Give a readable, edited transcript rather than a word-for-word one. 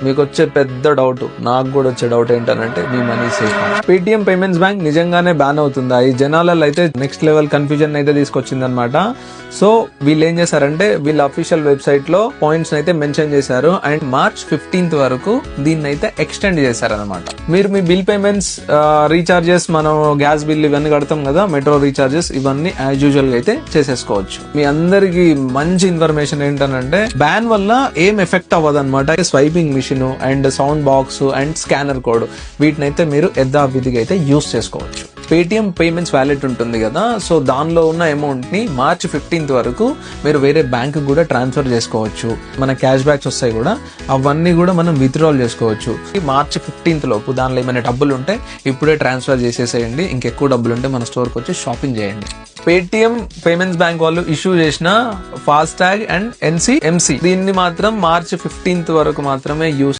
మీకు వచ్చే పెద్ద డౌట్, నాకు కూడా వచ్చే డౌట్ ఏంటంటే మీ money safe. Paytm payments bank నిజంగానే బ్యాన్ అవుతుందా? ఈ జనాలలో అయితే నెక్స్ట్ లెవెల్ కన్ఫ్యూజన్ అయితే తీసుకొచ్చింది అనమాట. సో వీళ్ళు ఏం చేశారంటే వీళ్ళ అఫీషియల్ వెబ్సైట్ లో పాయింట్స్ అయితే మెన్షన్ చేశారు అండ్ మార్చ్ 15th వరకు దీన్ని అయితే ఎక్స్టెండ్ చేశారనమాట. మీరు మీ బిల్ పేమెంట్స్, రీఛార్జెస్, మనం గ్యాస్ బిల్ ఇవన్నీ కడతాం కదా, మెట్రో రీఛార్జెస్, ఇవన్నీ యాజ్ యూజువల్ గా అయితే చేసేసుకోవచ్చు. మీ అందరికి మంచి ఇన్ఫర్మేషన్ ఏంటంటే బ్యాన్ వల్ల ఏం ఎఫెక్ట్ అవ్వదు అనమాట. Swiping machine and sound box and scanner code, వీటినైతే మీరు యథావిధిగా అయితే యూస్ చేసుకోవచ్చు. పేటిఎం పేమెంట్స్ వ్యాలెట్ ఉంటుంది కదా, సో దానిలో ఉన్న అమౌంట్ ని మార్చ్ 15th వరకు మీరు వేరే బ్యాంక్ కూడా ట్రాన్స్ఫర్ చేసుకోవచ్చు. మన క్యాష్ బ్యాక్స్ వస్తాయి కూడా, అవన్నీ కూడా మనం విత్డ్రాల్ చేసుకోవచ్చు. మార్చ్ 15th లోపు దానిలో ఏమైనా డబ్బులు ఉంటే ఇప్పుడే ట్రాన్స్ఫర్ చేసేసేయండి. ఇంకెక్కువ డబ్బులు ఉంటే మన స్టోర్కి వచ్చి షాపింగ్ చేయండి. పేటిఎం పేమెంట్స్ బ్యాంక్ వాళ్ళు ఇష్యూ చేసిన ఫాస్టాగ్ అండ్ ఎన్సీఎంసీ దీన్ని మాత్రం మార్చ్ 15th వరకు మాత్రమే యూస్